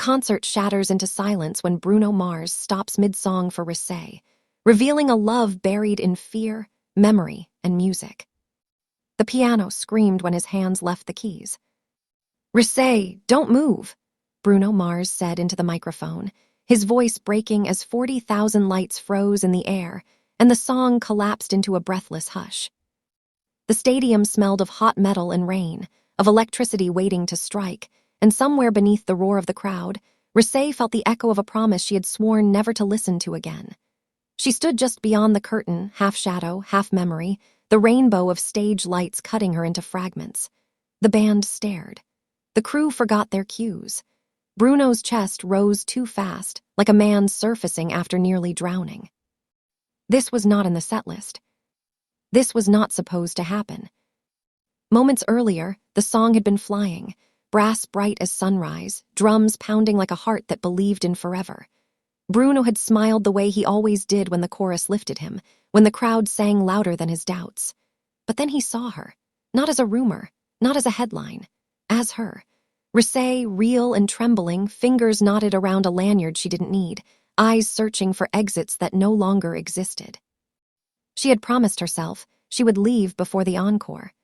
concert shatters into silence when Bruno Mars stops mid-song for Rosé, revealing a love buried in fear, memory, and music. The piano screamed when his hands left the keys. "Rosé, don't move," Bruno Mars said into the microphone, his voice breaking as 40,000 lights froze in the air and the song collapsed into a breathless hush. The stadium smelled of hot metal and rain, of electricity waiting to strike, and somewhere beneath the roar of the crowd, Rosé felt the echo of a promise she had sworn never to listen to again. She stood just beyond the curtain, half shadow, half memory, the rainbow of stage lights cutting her into fragments. The band stared. The crew forgot their cues. Bruno's chest rose too fast, like a man surfacing after nearly drowning. This was not in the set list. This was not supposed to happen. Moments earlier, the song had been flying, brass bright as sunrise, drums pounding like a heart that believed in forever. Bruno had smiled the way he always did when the chorus lifted him, when the crowd sang louder than his doubts. But then he saw her, not as a rumor, not as a headline, as her. Rosé, real and trembling, fingers knotted around a lanyard she didn't need, eyes searching for exits that no longer existed. She had promised herself she would leave before the encore.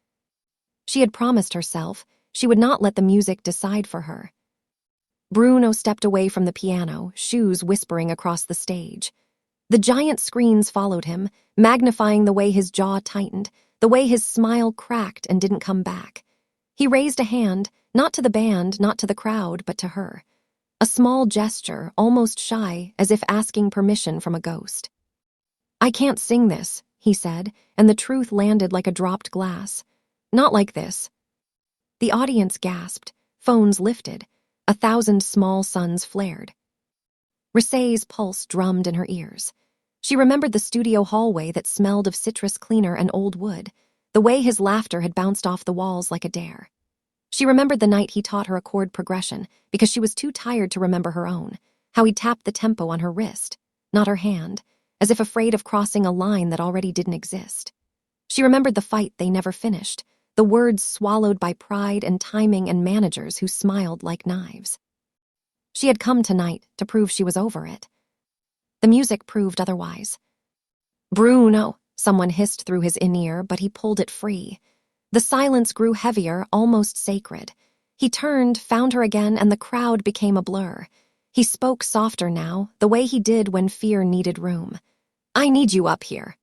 She had promised herself she would not let the music decide for her. Bruno stepped away from the piano, shoes whispering across the stage. The giant screens followed him, magnifying the way his jaw tightened, the way his smile cracked and didn't come back. He raised a hand, not to the band, not to the crowd, but to her. A small gesture, almost shy, as if asking permission from a ghost. "I can't sing this," he said, and the truth landed like a dropped glass. "Not like this." The audience gasped, phones lifted, 1,000 small suns flared. Rosé's pulse drummed in her ears. She remembered the studio hallway that smelled of citrus cleaner and old wood, the way his laughter had bounced off the walls like a dare. She remembered the night he taught her a chord progression because she was too tired to remember her own, how he tapped the tempo on her wrist, not her hand, as if afraid of crossing a line that already didn't exist. She remembered the fight they never finished, the words swallowed by pride and timing and managers who smiled like knives. She had come tonight to prove she was over it. The music proved otherwise. "Bruno," someone hissed through his in-ear, but he pulled it free. The silence grew heavier, almost sacred. He turned, found her again, and the crowd became a blur. He spoke softer now, the way he did when fear needed room. "I need you up here."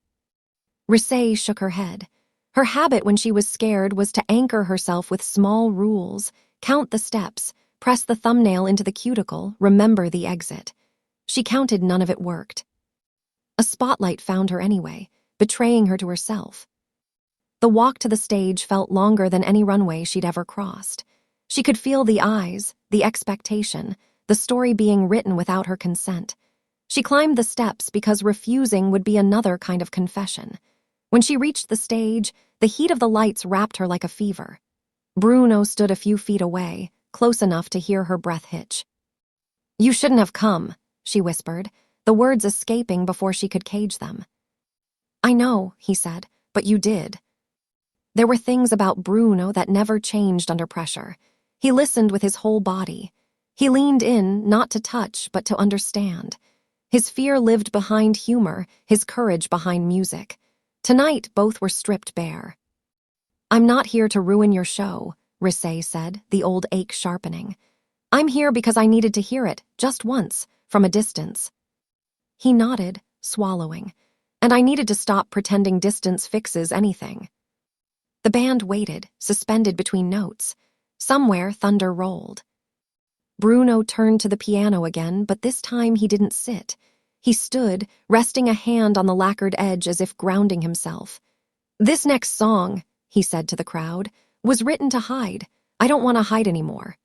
Rosé shook her head. Her habit when she was scared was to anchor herself with small rules, count the steps, press the thumbnail into the cuticle, remember the exit. She counted none of it worked. A spotlight found her anyway, betraying her to herself. The walk to the stage felt longer than any runway she'd ever crossed. She could feel the eyes, the expectation, the story being written without her consent. She climbed the steps because refusing would be another kind of confession. When she reached the stage, the heat of the lights wrapped her like a fever. Bruno stood a few feet away, close enough to hear her breath hitch. "You shouldn't have come," she whispered, the words escaping before she could cage them. "I know," he said, "but you did." There were things about Bruno that never changed under pressure. He listened with his whole body. He leaned in, not to touch, but to understand. His fear lived behind humor, his courage behind music. Tonight, both were stripped bare. "I'm not here to ruin your show," Rosé said, the old ache sharpening. "I'm here because I needed to hear it, just once, from a distance." He nodded, swallowing, and I needed to stop pretending distance fixes anything. The band waited, suspended between notes. Somewhere, thunder rolled. Bruno turned to the piano again, but this time he didn't sit. He stood, resting a hand on the lacquered edge as if grounding himself. "This next song," he said to the crowd, "was written to hide. I don't want to hide anymore."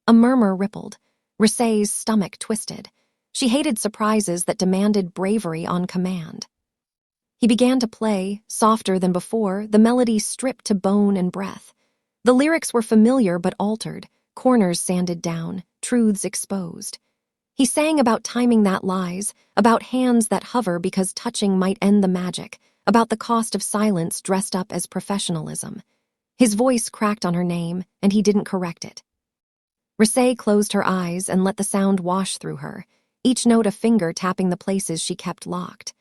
A murmur rippled. Rosé's stomach twisted. She hated surprises that demanded bravery on command. He began to play, softer than before, the melody stripped to bone and breath. The lyrics were familiar but altered, corners sanded down, truths exposed. He sang about timing that lies, about hands that hover because touching might end the magic, about the cost of silence dressed up as professionalism. His voice cracked on her name, and he didn't correct it. Rosé closed her eyes and let the sound wash through her, each note a finger tapping the places she kept locked.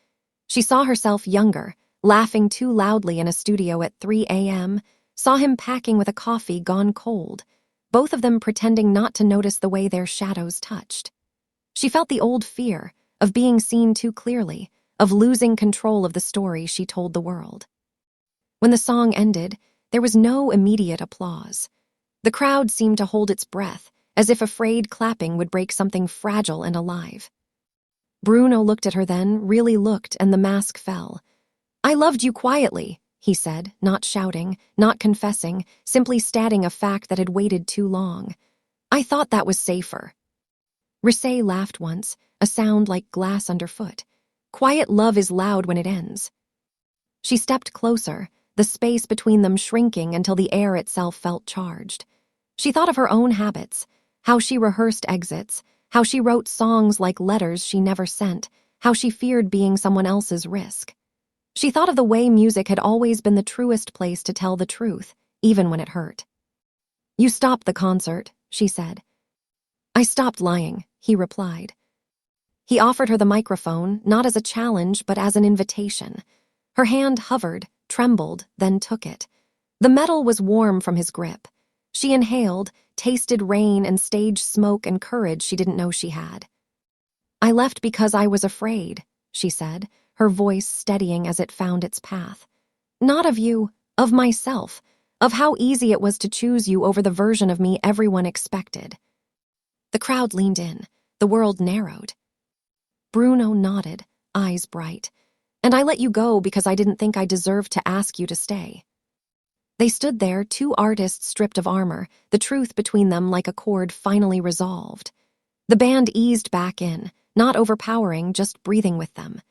She saw herself younger, laughing too loudly in a studio at 3 a.m., saw him packing with a coffee gone cold, both of them pretending not to notice the way their shadows touched. She felt the old fear of being seen too clearly, of losing control of the story she told the world. When the song ended, there was no immediate applause. The crowd seemed to hold its breath, as if afraid clapping would break something fragile and alive. Bruno looked at her then, really looked, and the mask fell. "I loved you quietly," he said, not shouting, not confessing, simply stating a fact that had waited too long. "I thought that was safer." Rosé laughed once, a sound like glass underfoot. "Quiet love is loud when it ends." She stepped closer, the space between them shrinking until the air itself felt charged. She thought of her own habits, how she rehearsed exits, how she wrote songs like letters she never sent, how she feared being someone else's risk. She thought of the way music had always been the truest place to tell the truth, even when it hurt. "You stopped the concert," she said. "I stopped lying," he replied. He offered her the microphone, not as a challenge, but as an invitation. Her hand hovered, trembled, then took it. The metal was warm from his grip. She inhaled, tasted rain and stage smoke and courage she didn't know she had. "I left because I was afraid," she said, her voice steadying as it found its path. "Not of you, of myself, of how easy it was to choose you over the version of me everyone expected." The crowd leaned in. The world narrowed. Bruno nodded, eyes bright. "And I let you go because I didn't think I deserved to ask you to stay." They stood there, two artists stripped of armor, the truth between them like a chord finally resolved. The band eased back in, not overpowering, just breathing with them.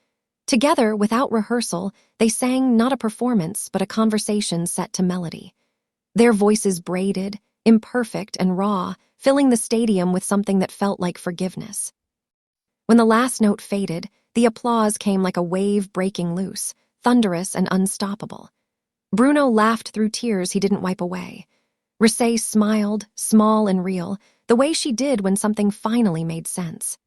Together, without rehearsal, they sang not a performance, but a conversation set to melody. Their voices braided, imperfect and raw, filling the stadium with something that felt like forgiveness. When the last note faded, the applause came like a wave breaking loose, thunderous and unstoppable. Bruno laughed through tears he didn't wipe away. Rosé smiled, small and real, the way she did when something finally made sense.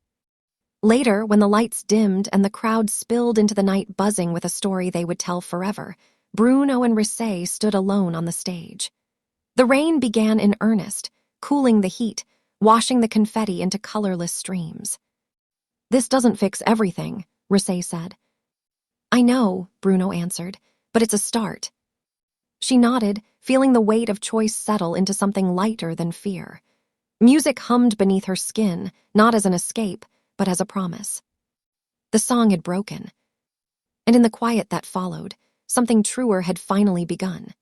Later, when the lights dimmed and the crowd spilled into the night buzzing with a story they would tell forever, Bruno and Rosé stood alone on the stage. The rain began in earnest, cooling the heat, washing the confetti into colorless streams. "This doesn't fix everything," Rosé said. "I know," Bruno answered, "but it's a start." She nodded, feeling the weight of choice settle into something lighter than fear. Music hummed beneath her skin, not as an escape, but as a promise. The song had broken. And in the quiet that followed, something truer had finally begun.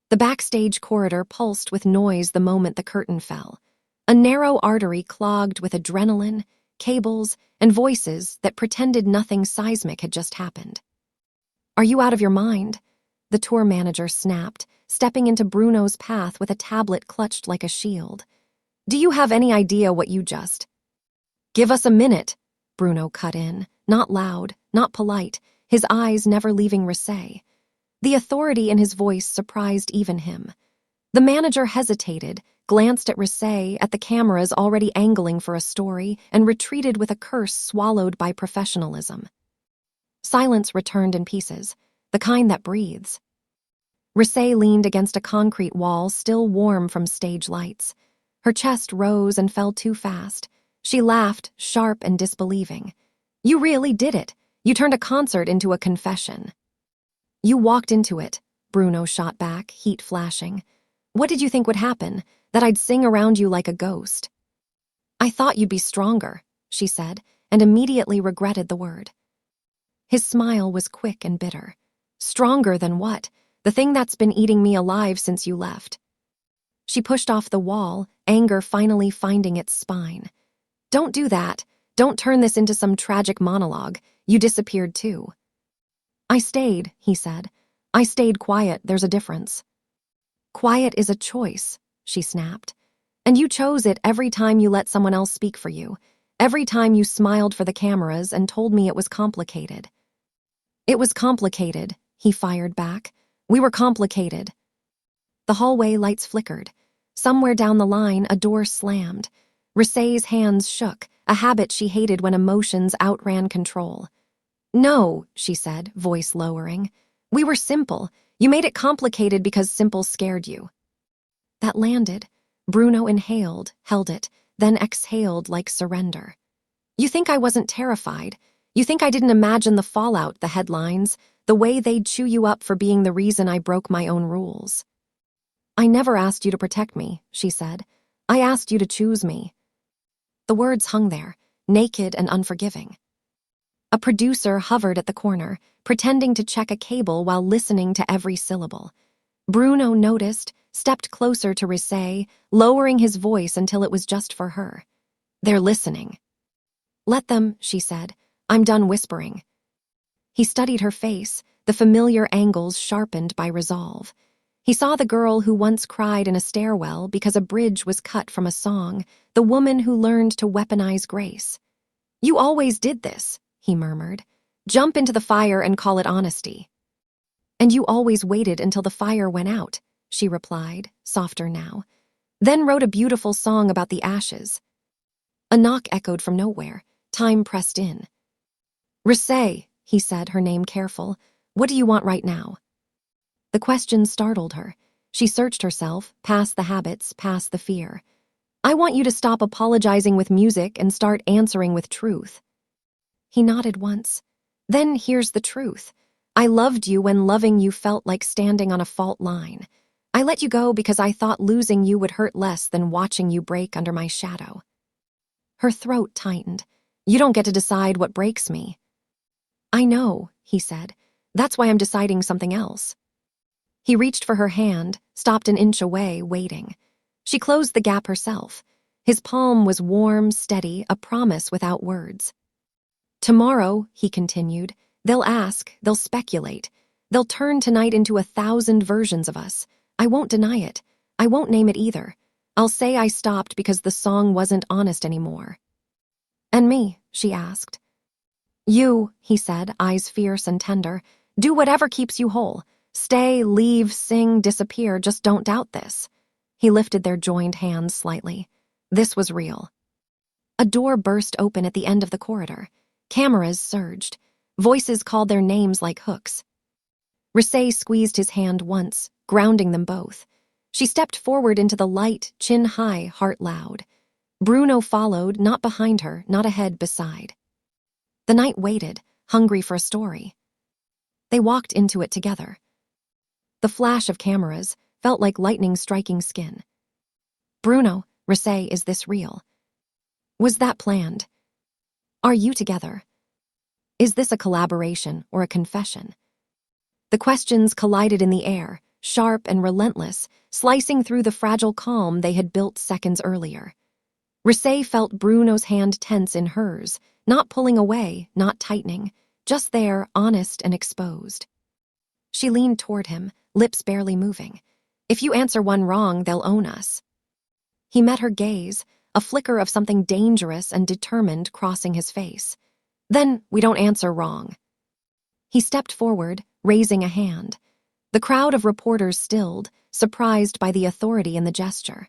The backstage corridor pulsed with noise the moment the curtain fell. A narrow artery clogged with adrenaline, cables, and voices that pretended nothing seismic had just happened. "Are you out of your mind?" the tour manager snapped, stepping into Bruno's path with a tablet clutched like a shield. "Do you have any idea what you just—" "Give us a minute," Bruno cut in, not loud, not polite, his eyes never leaving Rosé. The authority in his voice surprised even him. The manager hesitated, glanced at Rosé, at the cameras already angling for a story, and retreated with a curse swallowed by professionalism. Silence returned in pieces, the kind that breathes. Rosé leaned against a concrete wall still warm from stage lights. Her chest rose and fell too fast. She laughed, sharp and disbelieving. "You really did it. You turned a concert into a confession." "You walked into it," Bruno shot back, heat flashing. "What did you think would happen? That I'd sing around you like a ghost?" "I thought you'd be stronger," she said, and immediately regretted the word. His smile was quick and bitter. "Stronger than what? The thing that's been eating me alive since you left." She pushed off the wall, anger finally finding its spine. "Don't do that. Don't turn this into some tragic monologue. You disappeared too." "I stayed," he said. "I stayed quiet, there's a difference." "Quiet is a choice," she snapped. "And you chose it every time you let someone else speak for you. Every time you smiled for the cameras and told me it was complicated." "It was complicated," he fired back. "We were complicated." The hallway lights flickered. Somewhere down the line, a door slammed. Rosé's hands shook, a habit she hated when emotions outran control. "No," she said, voice lowering. "We were simple. You made it complicated because simple scared you." That landed. Bruno inhaled, held it, then exhaled like surrender. "You think I wasn't terrified? You think I didn't imagine the fallout, the headlines, the way they'd chew you up for being the reason I broke my own rules?" "I never asked you to protect me," she said. "I asked you to choose me." The words hung there, naked and unforgiving. A producer hovered at the corner, pretending to check a cable while listening to every syllable. Bruno noticed, stepped closer to Rosé, lowering his voice until it was just for her. "They're listening." "Let them," she said. "I'm done whispering." He studied her face, the familiar angles sharpened by resolve. He saw the girl who once cried in a stairwell because a bridge was cut from a song, the woman who learned to weaponize grace. "You always did this," he murmured. "Jump into the fire and call it honesty." "And you always waited until the fire went out," she replied, softer now. "Then wrote a beautiful song about the ashes." A knock echoed from nowhere. Time pressed in. "Rosé," he said, her name careful. "What do you want right now?" The question startled her. She searched herself, past the habits, past the fear. "I want you to stop apologizing with music and start answering with truth." He nodded once. "Then here's the truth. I loved you when loving you felt like standing on a fault line. I let you go because I thought losing you would hurt less than watching you break under my shadow." Her throat tightened. "You don't get to decide what breaks me." "I know," he said. "That's why I'm deciding something else." He reached for her hand, stopped an inch away, waiting. She closed the gap herself. His palm was warm, steady, a promise without words. "Tomorrow," he continued, "they'll ask, they'll speculate. They'll turn tonight into 1,000 versions of us. I won't deny it. I won't name it either. I'll say I stopped because the song wasn't honest anymore." "And me?" she asked. "You," he said, eyes fierce and tender. "Do whatever keeps you whole. Stay, leave, sing, disappear, just don't doubt this." He lifted their joined hands slightly. This was real. A door burst open at the end of the corridor. Cameras surged. Voices called their names like hooks. Rosé squeezed his hand once, grounding them both. She stepped forward into the light, chin high, heart loud. Bruno followed, not behind her, not ahead, beside. The night waited, hungry for a story. They walked into it together. The flash of cameras felt like lightning striking skin. "Bruno, Rosé, is this real? Was that planned? Are you together? Is this a collaboration or a confession?" The questions collided in the air, sharp and relentless, slicing through the fragile calm they had built seconds earlier. Rosé felt Bruno's hand tense in hers, not pulling away, not tightening, just there, honest and exposed. She leaned toward him, lips barely moving. "If you answer one wrong, they'll own us." He met her gaze, a flicker of something dangerous and determined crossing his face. "Then we don't answer wrong." He stepped forward, raising a hand. The crowd of reporters stilled, surprised by the authority in the gesture.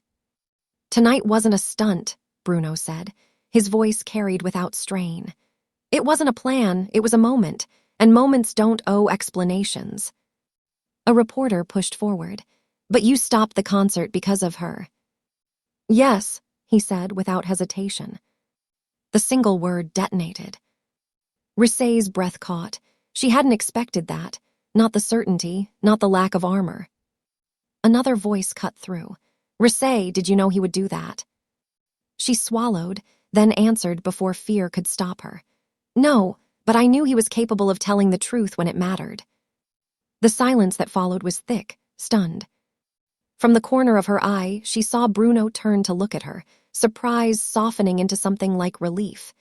"Tonight wasn't a stunt," Bruno said, his voice carried without strain. "It wasn't a plan, it was a moment, and moments don't owe explanations." A reporter pushed forward. "But you stopped the concert because of her." "Yes," he said without hesitation. The single word detonated. Rosé's breath caught. She hadn't expected that, not the certainty, not the lack of armor. Another voice cut through. "Rosé, did you know he would do that?" She swallowed, then answered before fear could stop her. "No, but I knew he was capable of telling the truth when it mattered." The silence that followed was thick, stunned. From the corner of her eye, she saw Bruno turn to look at her, surprise softening into something like relief.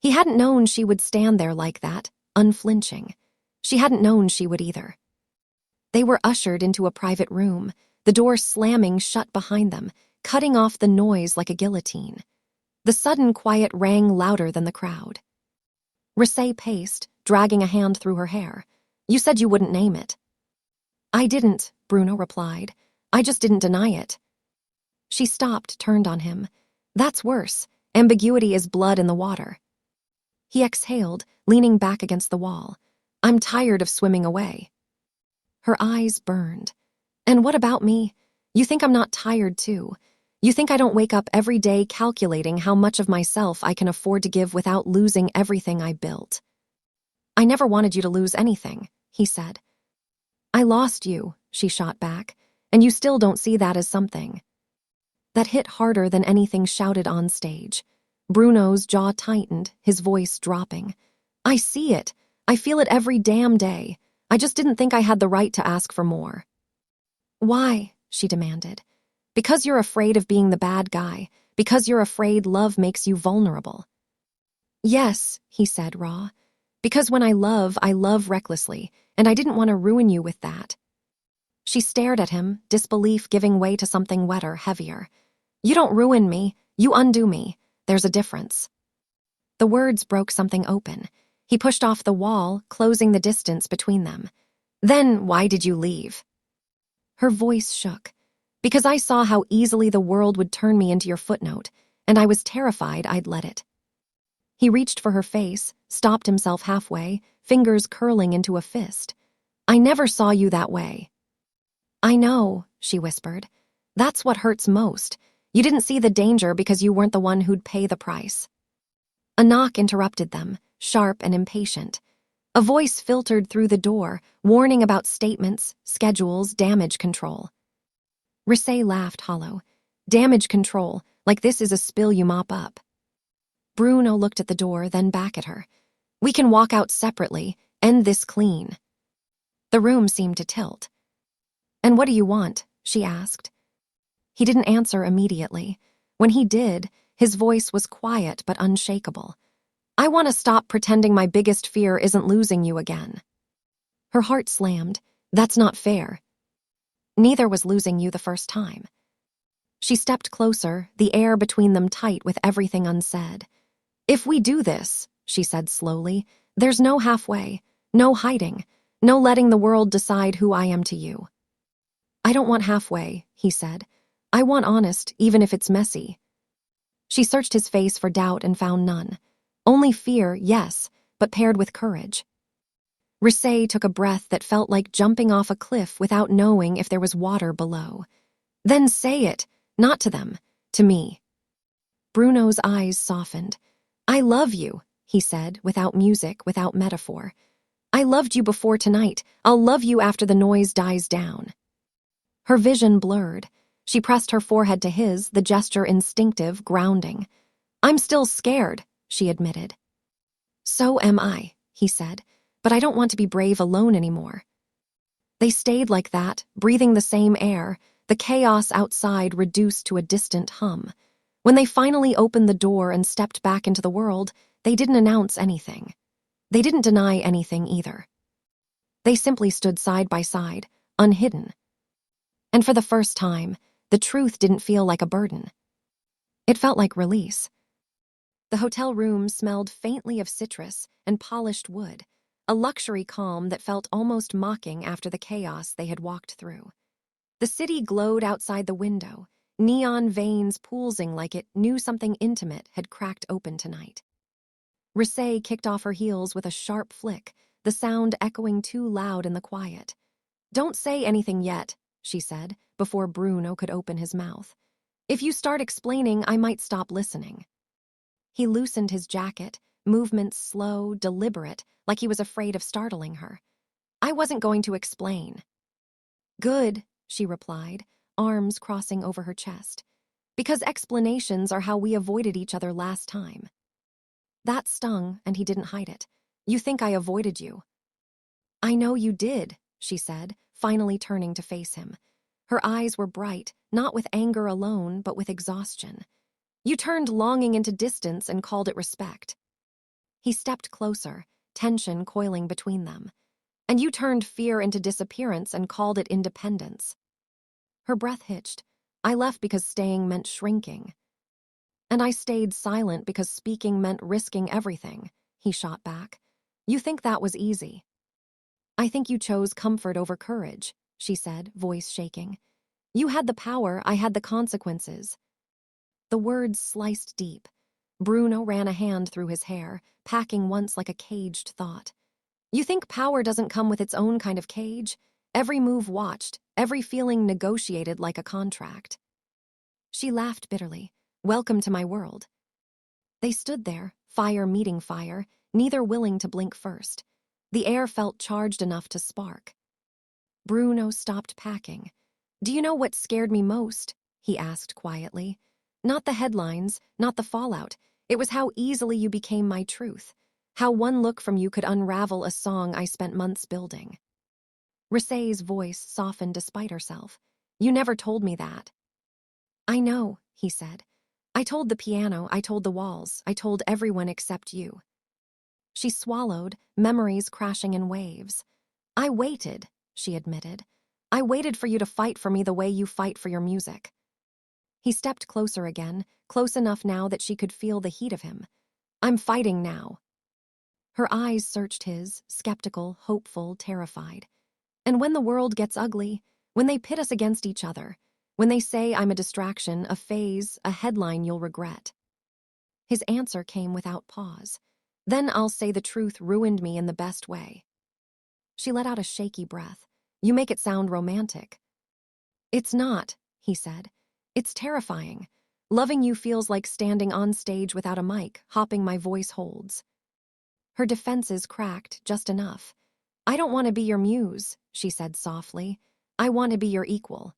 He hadn't known she would stand there like that, unflinching. She hadn't known she would either. They were ushered into a private room, the door slamming shut behind them, cutting off the noise like a guillotine. The sudden quiet rang louder than the crowd. Rosé paced, dragging a hand through her hair. "You said you wouldn't name it." "I didn't," Bruno replied. "I just didn't deny it." She stopped, turned on him. That's worse. Ambiguity is blood in the water. He exhaled, leaning back against the wall. I'm tired of swimming away. Her eyes burned. And what about me? You think I'm not tired too? You think I don't wake up every day calculating how much of myself I can afford to give without losing everything I built? I never wanted you to lose anything, he said. I lost you, she shot back, and you still don't see that as something. That hit harder than anything shouted on stage. Bruno's jaw tightened, his voice dropping. I see it. I feel it every damn day. I just didn't think I had the right to ask for more. Why? She demanded. Because you're afraid of being the bad guy. Because you're afraid love makes you vulnerable. Yes, he said, raw. Because when I love recklessly, and I didn't want to ruin you with that. She stared at him, disbelief giving way to something wetter, heavier. You don't ruin me, you undo me. There's a difference. The words broke something open. He pushed off the wall, closing the distance between them. Then why did you leave? Her voice shook. Because I saw how easily the world would turn me into your footnote, and I was terrified I'd let it. He reached for her face, stopped himself halfway, fingers curling into a fist. I never saw you that way. I know, she whispered. That's what hurts most. You didn't see the danger because you weren't the one who'd pay the price. A knock interrupted them, sharp and impatient. A voice filtered through the door, warning about statements, schedules, damage control. Rosé laughed hollow. Damage control, like this is a spill you mop up. Bruno looked at the door, then back at her. We can walk out separately, end this clean. The room seemed to tilt. And what do you want? She asked. He didn't answer immediately. When he did, his voice was quiet but unshakable. I want to stop pretending my biggest fear isn't losing you again. Her heart slammed. That's not fair. Neither was losing you the first time. She stepped closer, the air between them tight with everything unsaid. If we do this, she said slowly, there's no halfway, no hiding, no letting the world decide who I am to you. I don't want halfway, he said. I want honest, even if it's messy. She searched his face for doubt and found none. Only fear, yes, but paired with courage. Rosé took a breath that felt like jumping off a cliff without knowing if there was water below. Then say it, not to them, to me. Bruno's eyes softened. I love you, he said, without music, without metaphor. I loved you before tonight. I'll love you after the noise dies down. Her vision blurred. She pressed her forehead to his, the gesture instinctive, grounding. I'm still scared, she admitted. So am I, he said, but I don't want to be brave alone anymore. They stayed like that, breathing the same air, the chaos outside reduced to a distant hum. When they finally opened the door and stepped back into the world, they didn't announce anything. They didn't deny anything either. They simply stood side by side, unhidden. And for the first time, the truth didn't feel like a burden. It felt like release. The hotel room smelled faintly of citrus and polished wood, a luxury calm that felt almost mocking after the chaos they had walked through. The city glowed outside the window, neon veins pulsing like it knew something intimate had cracked open tonight. Rosé kicked off her heels with a sharp flick, the sound echoing too loud in the quiet. Don't say anything yet, she said, before Bruno could open his mouth. If you start explaining, I might stop listening. He loosened his jacket, movements slow, deliberate, like he was afraid of startling her. I wasn't going to explain. Good, she replied, arms crossing over her chest. Because explanations are how we avoided each other last time. That stung, and he didn't hide it. You think I avoided you. I know you did, she said, finally turning to face him. Her eyes were bright, not with anger alone, but with exhaustion. You turned longing into distance and called it respect. He stepped closer, tension coiling between them. And you turned fear into disappearance and called it independence. Her breath hitched. I left because staying meant shrinking. And I stayed silent because speaking meant risking everything, he shot back. You think that was easy. I think you chose comfort over courage, she said, voice shaking. You had the power, I had the consequences. The words sliced deep. Bruno ran a hand through his hair, packing once like a caged thought. You think power doesn't come with its own kind of cage? Every move watched, every feeling negotiated like a contract. She laughed bitterly. Welcome to my world. They stood there, fire meeting fire, neither willing to blink first. The air felt charged enough to spark. Bruno stopped packing. Do you know what scared me most? He asked quietly. Not the headlines, not the fallout. It was how easily you became my truth. How one look from you could unravel a song I spent months building. Rosé's voice softened despite herself. You never told me that. I know, he said. I told the piano, I told the walls, I told everyone except you. She swallowed, memories crashing in waves. I waited, she admitted. I waited for you to fight for me the way you fight for your music. He stepped closer again, close enough now that she could feel the heat of him. I'm fighting now. Her eyes searched his, skeptical, hopeful, terrified. And when the world gets ugly, when they pit us against each other, when they say I'm a distraction, a phase, a headline you'll regret. His answer came without pause. Then I'll say the truth ruined me in the best way. She let out a shaky breath. You make it sound romantic. It's not, he said. It's terrifying. Loving you feels like standing on stage without a mic, hopping my voice holds. Her defenses cracked just enough. I don't want to be your muse, she said softly. I want to be your equal.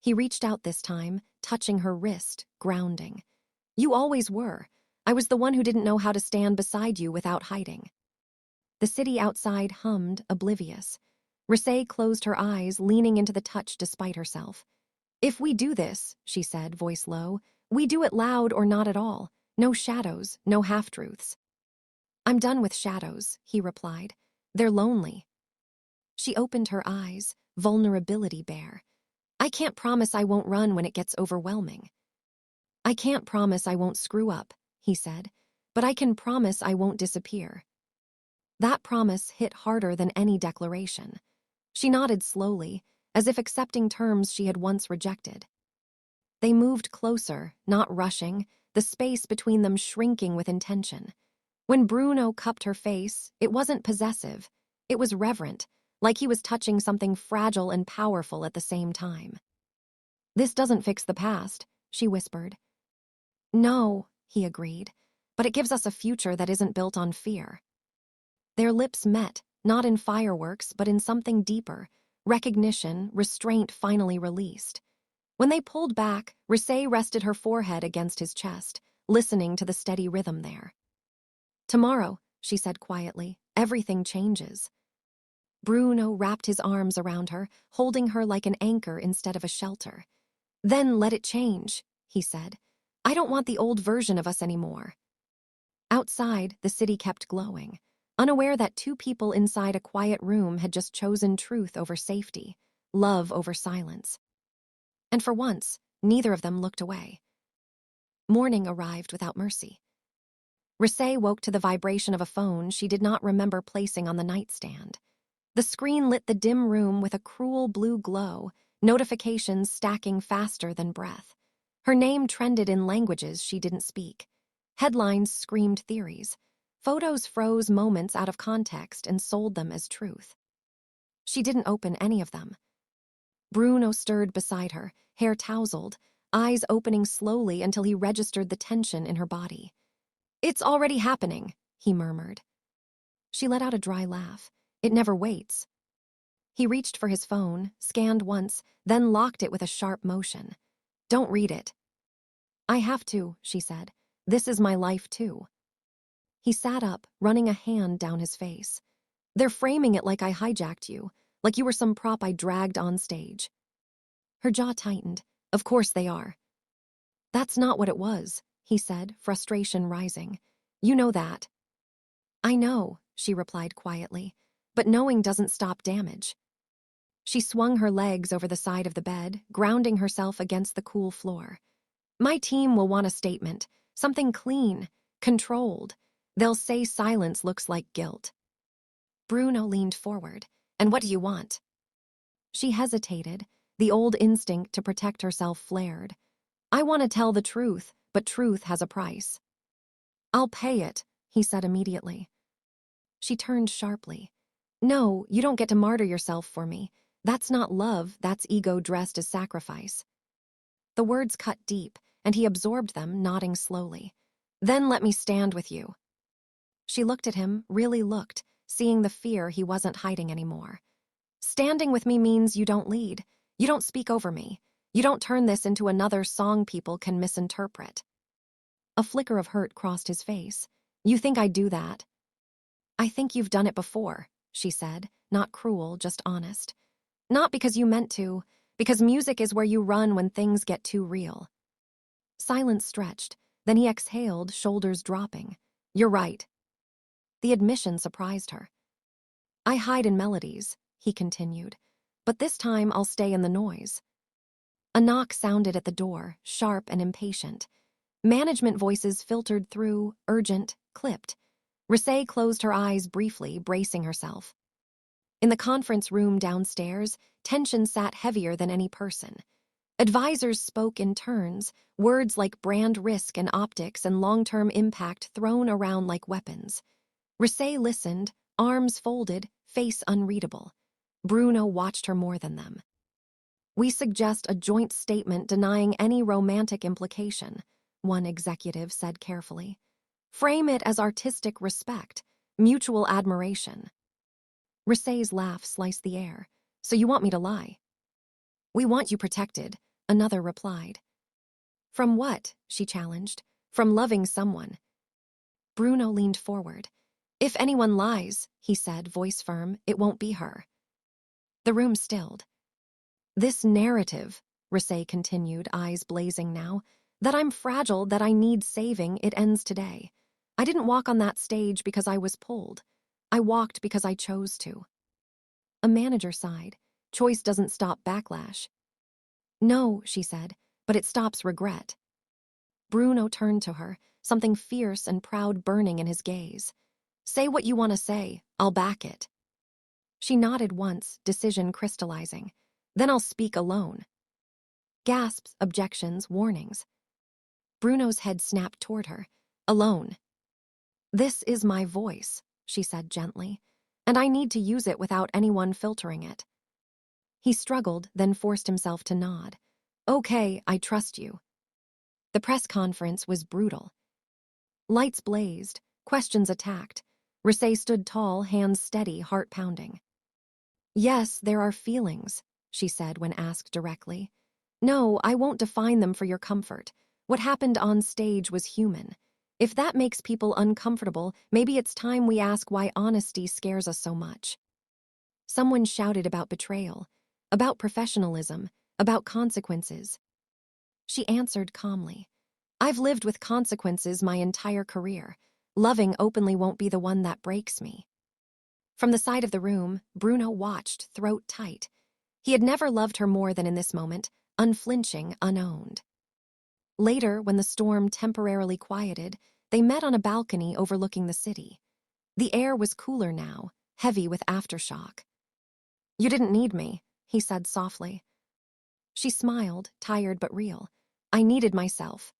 He reached out this time, touching her wrist, grounding. You always were. I was the one who didn't know how to stand beside you without hiding. The city outside hummed, oblivious. Rosé closed her eyes, leaning into the touch despite herself. If we do this, she said, voice low, we do it loud or not at all. No shadows, no half-truths. I'm done with shadows, he replied. They're lonely. She opened her eyes, vulnerability bare. I can't promise I won't run when it gets overwhelming. I can't promise I won't screw up, he said, but I can promise I won't disappear. That promise hit harder than any declaration. She nodded slowly, as if accepting terms she had once rejected. They moved closer, not rushing, the space between them shrinking with intention. When Bruno cupped her face, it wasn't possessive. It was reverent, like he was touching something fragile and powerful at the same time. This doesn't fix the past, she whispered. No, he agreed, but it gives us a future that isn't built on fear. Their lips met, not in fireworks, but in something deeper, recognition, restraint finally released. When they pulled back, Rosé rested her forehead against his chest, listening to the steady rhythm there. Tomorrow, she said quietly, everything changes. Bruno wrapped his arms around her, holding her like an anchor instead of a shelter. Then let it change, he said. I don't want the old version of us anymore. Outside, the city kept glowing, unaware that two people inside a quiet room had just chosen truth over safety, love over silence. And for once, neither of them looked away. Morning arrived without mercy. Rosé woke to the vibration of a phone she did not remember placing on the nightstand. The screen lit the dim room with a cruel blue glow, notifications stacking faster than breath. Her name trended in languages she didn't speak. Headlines screamed theories. Photos froze moments out of context and sold them as truth. She didn't open any of them. Bruno stirred beside her, hair tousled, eyes opening slowly until he registered the tension in her body. It's already happening, he murmured. She let out a dry laugh. It never waits. He reached for his phone, scanned once, then locked it with a sharp motion. Don't read it. I have to, she said. This is my life too. He sat up, running a hand down his face. They're framing it like I hijacked you, like you were some prop I dragged on stage. Her jaw tightened. Of course they are. That's not what it was, he said, frustration rising. You know that. I know, she replied quietly, but knowing doesn't stop damage. She swung her legs over the side of the bed, grounding herself against the cool floor. My team will want a statement, something clean, controlled. They'll say silence looks like guilt. Bruno leaned forward. And what do you want? She hesitated, The old instinct to protect herself flared. I want to tell the truth, but truth has a price. I'll pay it, he said immediately. She turned sharply. No, you don't get to martyr yourself for me. That's not love, that's ego dressed as sacrifice. The words cut deep, and he absorbed them, nodding slowly. Then let me stand with you. She looked at him, really looked, seeing the fear he wasn't hiding anymore. Standing with me means you don't lead. You don't speak over me. You don't turn this into another song people can misinterpret. A flicker of hurt crossed his face. You think I'd do that? I think you've done it before, she said, not cruel, just honest. Not because you meant to, because music is where you run when things get too real. Silence stretched, then he exhaled, shoulders dropping. You're right. The admission surprised her. I hide in melodies, he continued, but this time I'll stay in the noise. A knock sounded at the door, sharp and impatient. Management voices filtered through, urgent, clipped. Rosé closed her eyes briefly, bracing herself. In the conference room downstairs, tension sat heavier than any person. Advisors spoke in turns, words like brand risk and optics and long-term impact thrown around like weapons. Rosé listened, arms folded, face unreadable. Bruno watched her more than them. We suggest a joint statement denying any romantic implication, one executive said carefully. Frame it as artistic respect, mutual admiration. Rosé's laugh sliced the air. So you want me to lie? We want you protected, another replied. From what? She challenged. From loving someone. Bruno leaned forward. If anyone lies, he said, voice firm, it won't be her. The room stilled. This narrative, Rosé continued, eyes blazing now, that I'm fragile, that I need saving, it ends today. I didn't walk on that stage because I was pulled. I walked because I chose to. A manager sighed. Choice doesn't stop backlash. No, she said, but it stops regret. Bruno turned to her, something fierce and proud burning in his gaze. Say what you want to say, I'll back it. She nodded once, decision crystallizing. Then I'll speak alone. Gasps, objections, warnings. Bruno's head snapped toward her. Alone. This is my voice, she said gently, and I need to use it without anyone filtering it. He struggled, then forced himself to nod. Okay, I trust you. The press conference was brutal. Lights blazed, questions attacked. Rosé stood tall, hands steady, heart pounding. Yes, there are feelings, she said when asked directly. No, I won't define them for your comfort. What happened on stage was human. If that makes people uncomfortable, maybe it's time we ask why honesty scares us so much. Someone shouted about betrayal, about professionalism, about consequences. She answered calmly. I've lived with consequences my entire career. Loving openly won't be the one that breaks me. From the side of the room, Bruno watched, throat tight. He had never loved her more than in this moment, unflinching, unowned. Later, when the storm temporarily quieted, they met on a balcony overlooking the city. The air was cooler now, heavy with aftershock. You didn't need me, he said softly. She smiled, tired but real. I needed myself.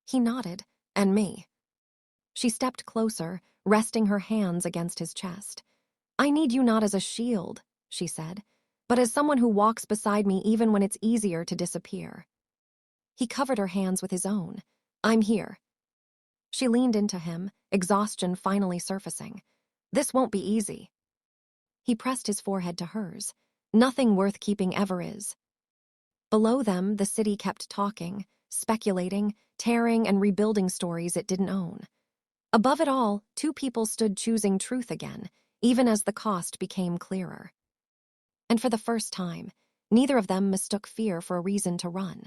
He nodded, and me. She stepped closer, resting her hands against his chest. I need you not as a shield, she said, but as someone who walks beside me even when it's easier to disappear. He covered her hands with his own. I'm here. She leaned into him, exhaustion finally surfacing. This won't be easy. He pressed his forehead to hers. Nothing worth keeping ever is. Below them, the city kept talking, speculating, tearing and rebuilding stories it didn't own. Above it all, two people stood choosing truth again, even as the cost became clearer. And for the first time, neither of them mistook fear for a reason to run.